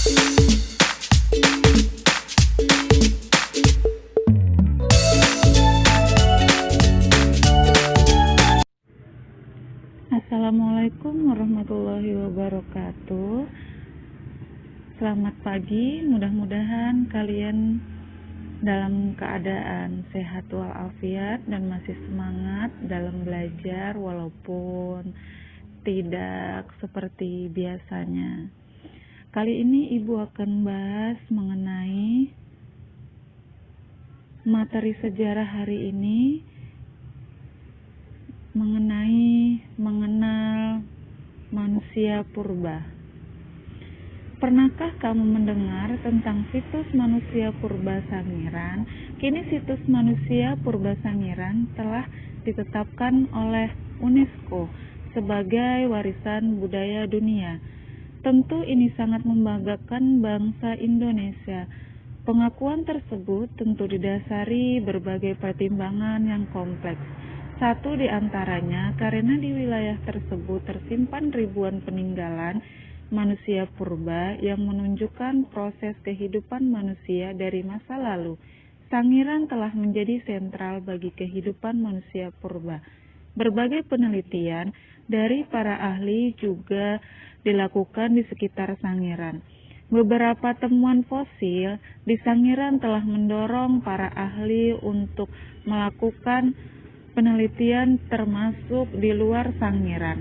Assalamualaikum warahmatullahi wabarakatuh. Selamat pagi, mudah-mudahan kalian dalam keadaan sehat walafiat dan masih semangat dalam belajar walaupun tidak seperti biasanya. Kali ini Ibu akan bahas mengenai materi sejarah hari ini, mengenai mengenal manusia purba. Pernahkah kamu mendengar tentang situs manusia purba Sangiran? Kini situs manusia purba Sangiran telah ditetapkan oleh UNESCO sebagai warisan budaya dunia. Tentu ini sangat membanggakan bangsa Indonesia. Pengakuan tersebut tentu didasari berbagai pertimbangan yang kompleks. Satu di antaranya karena di wilayah tersebut tersimpan ribuan peninggalan manusia purba yang menunjukkan proses kehidupan manusia dari masa lalu. Sangiran telah menjadi sentral bagi kehidupan manusia purba. Berbagai penelitian dari para ahli juga dilakukan di sekitar Sangiran. Beberapa temuan fosil di Sangiran telah mendorong para ahli untuk melakukan penelitian termasuk di luar Sangiran.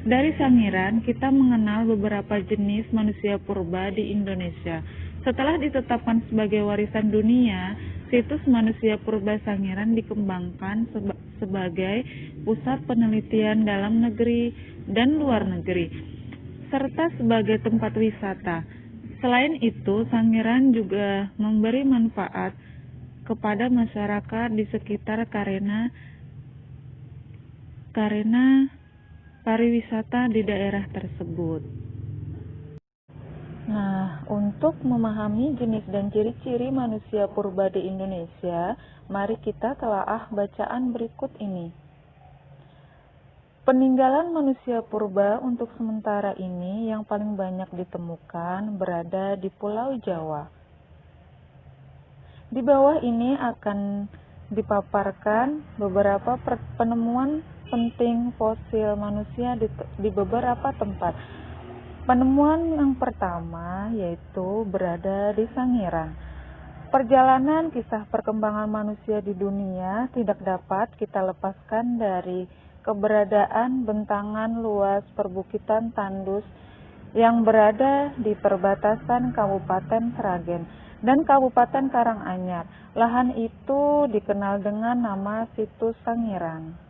Dari Sangiran, kita mengenal beberapa jenis manusia purba di Indonesia. Setelah ditetapkan sebagai warisan dunia, situs manusia purba Sangiran dikembangkan sebagai pusat penelitian dalam negeri dan luar negeri, serta sebagai tempat wisata. Selain itu, Sangiran juga memberi manfaat kepada masyarakat di sekitar karena pariwisata di daerah tersebut. Nah, untuk memahami jenis dan ciri-ciri manusia purba di Indonesia, mari kita telaah bacaan berikut ini. Peninggalan manusia purba untuk sementara ini yang paling banyak ditemukan berada di Pulau Jawa. Di bawah ini akan dipaparkan beberapa penemuan penting fosil manusia di beberapa tempat. Penemuan yang pertama yaitu berada di Sangiran. Perjalanan kisah perkembangan manusia di dunia tidak dapat kita lepaskan dari keberadaan bentangan luas perbukitan tandus yang berada di perbatasan Kabupaten Sragen dan Kabupaten Karanganyar. Lahan itu dikenal dengan nama Situs Sangiran.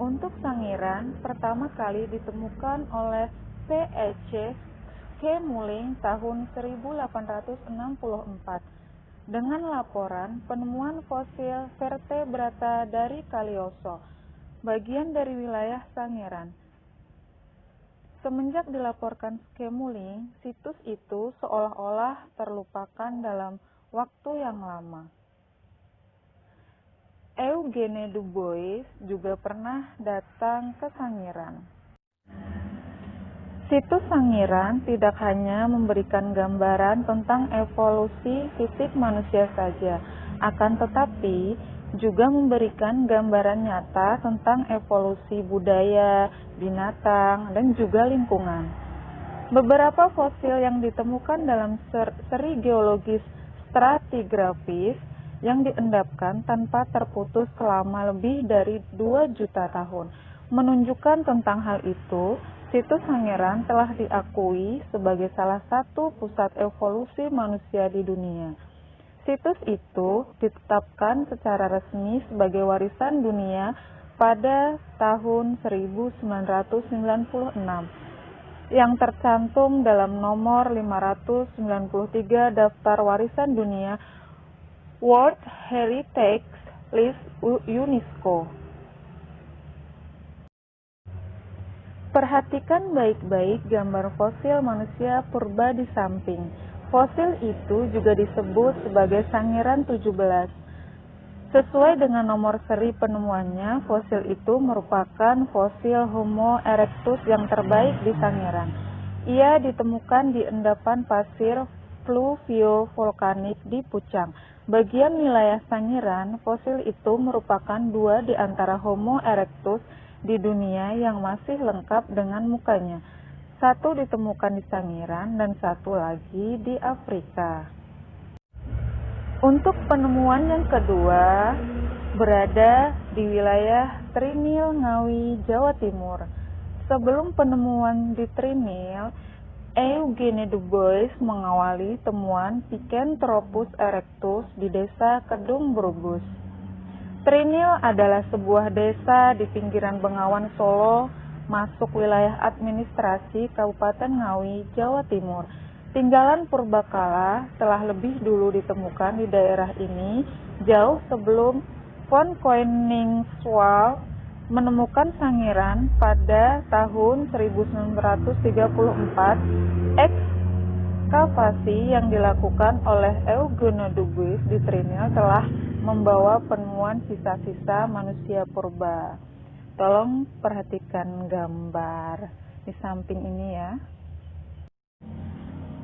Untuk Sangiran, pertama kali ditemukan oleh P.E.C. Muling tahun 1864 dengan laporan penemuan fosil vertebrata dari Kalioso, bagian dari wilayah Sangiran. Semenjak dilaporkan Muling, situs itu seolah-olah terlupakan dalam waktu yang lama. Eugene Du Bois juga pernah datang ke Sangiran. Situs Sangiran tidak hanya memberikan gambaran tentang evolusi fisik manusia saja, akan tetapi juga memberikan gambaran nyata tentang evolusi budaya, binatang, dan juga lingkungan. Beberapa fosil yang ditemukan dalam seri geologis stratigrafis yang diendapkan tanpa terputus selama lebih dari 2 juta tahun menunjukkan tentang hal itu. Situs Sangiran telah diakui sebagai salah satu pusat evolusi manusia di dunia. Situs itu ditetapkan secara resmi sebagai warisan dunia pada tahun 1996 yang tercantum dalam nomor 593 Daftar Warisan Dunia World Heritage List UNESCO. Perhatikan baik-baik gambar fosil manusia purba di samping. Fosil itu juga disebut sebagai Sangiran 17. Sesuai dengan nomor seri penemuannya, fosil itu merupakan fosil Homo erectus yang terbaik di Sangiran. Ia ditemukan di endapan pasir fluvio-vulkanik di Pucang, bagian wilayah Sangiran. Fosil itu merupakan dua di antara Homo erectus di dunia yang masih lengkap dengan mukanya. Satu ditemukan di Sangiran dan satu lagi di Afrika. Untuk penemuan yang kedua berada di wilayah Trinil Ngawi, Jawa Timur. Sebelum penemuan di Trinil, Eugene Du Bois mengawali temuan Picanthropus erectus di desa Kedung Brebes. Trinil adalah sebuah desa di pinggiran Bengawan Solo, masuk wilayah administrasi Kabupaten Ngawi, Jawa Timur. Tinggalan purbakala telah lebih dulu ditemukan di daerah ini, jauh sebelum von Koenigswald menemukan Sangiran pada tahun 1934. Ekskavasi yang dilakukan oleh Eugene Du Bois di Trinil telah membawa penemuan sisa-sisa manusia purba. Tolong perhatikan gambar di samping ini ya.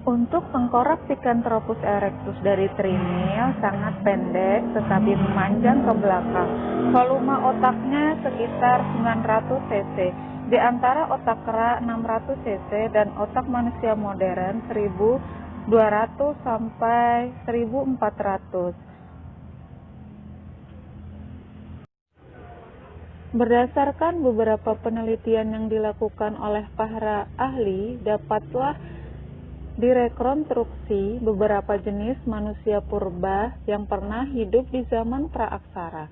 Untuk tengkorak Picanthropus erectus dari Trinil sangat pendek tetapi memanjang ke belakang. Volume otaknya sekitar 900 cc. Di antara otak kera 600 cc dan otak manusia modern 1200 sampai 1400. Berdasarkan beberapa penelitian yang dilakukan oleh para ahli, dapatlah direkonstruksi beberapa jenis manusia purba yang pernah hidup di zaman praaksara.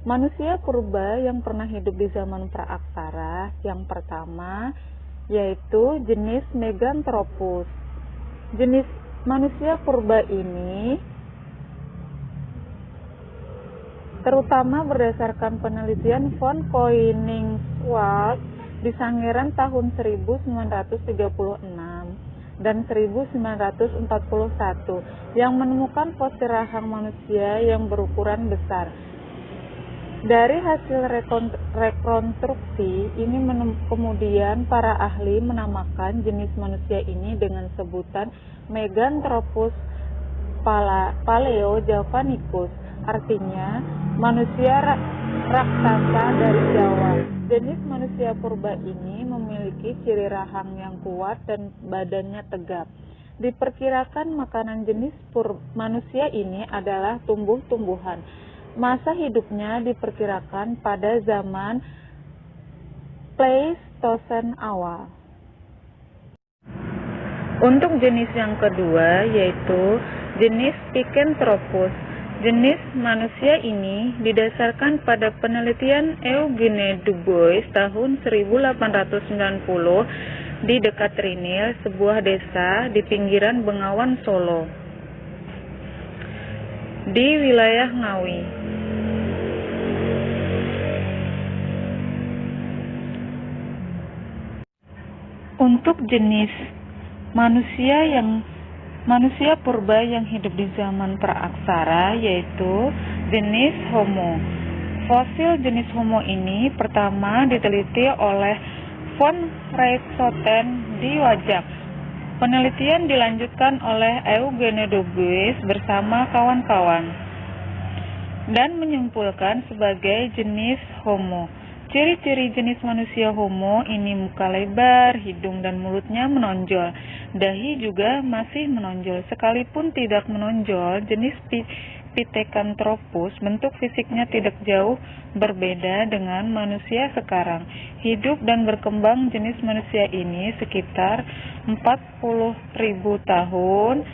Manusia purba yang pernah hidup di zaman praaksara yang pertama yaitu jenis Meganthropus. Jenis manusia purba ini terutama berdasarkan penelitian von Koenigswald di Sangiran tahun 1936 dan 1941 yang menemukan fosil rahang manusia yang berukuran besar. Dari hasil rekonstruksi ini kemudian para ahli menamakan jenis manusia ini dengan sebutan Meganthropus paleojavanicus, artinya manusia raksasa dari Jawa. Jenis manusia purba ini memiliki ciri rahang yang kuat dan badannya tegap. Diperkirakan makanan jenis manusia ini adalah tumbuh-tumbuhan. Masa hidupnya diperkirakan pada zaman Pleistosen awal. Untuk jenis yang kedua yaitu jenis Picanthropus. Jenis manusia ini didasarkan pada penelitian Eugene Du Bois tahun 1890 di dekat Trinil, sebuah desa di pinggiran Bengawan Solo, di wilayah Ngawi. Untuk jenis manusia purba yang hidup di zaman praaksara yaitu jenis Homo. Fosil jenis Homo ini pertama diteliti oleh von Richthofen di Wajak. Penelitian dilanjutkan oleh Eugene Du Bois bersama kawan-kawan dan menyimpulkan sebagai jenis Homo. Ciri-ciri jenis manusia Homo ini muka lebar, hidung dan mulutnya menonjol. Dahi juga masih menonjol. Sekalipun tidak menonjol, jenis Pithecanthropus bentuk fisiknya tidak jauh berbeda dengan manusia sekarang. Hidup dan berkembang jenis manusia ini sekitar 40.000 tahun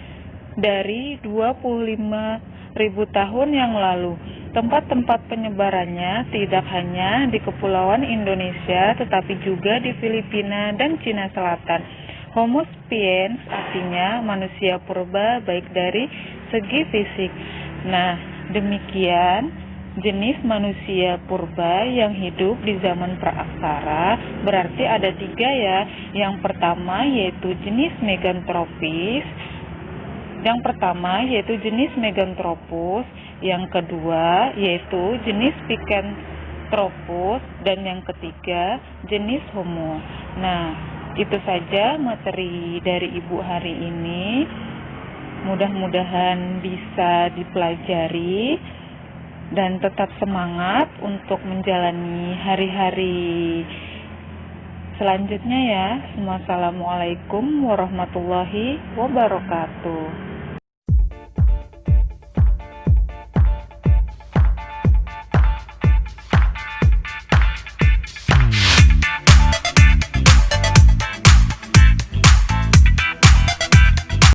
dari 25.000 tahun yang lalu. Tempat-tempat penyebarannya tidak hanya di Kepulauan Indonesia, tetapi juga di Filipina dan Cina Selatan. Homo sapiens artinya manusia purba baik dari segi fisik. Nah, demikian jenis manusia purba yang hidup di zaman praaksara. Berarti ada 3 ya. Yang pertama yaitu jenis Meganthropus. Yang pertama yaitu jenis Meganthropus, yang kedua yaitu jenis Picanthropus, dan yang ketiga jenis Homo. Nah, Itu saja materi dari Ibu hari ini. Mudah-mudahan bisa dipelajari dan tetap semangat untuk menjalani hari-hari selanjutnya ya. Wassalamualaikum warahmatullahi wabarakatuh.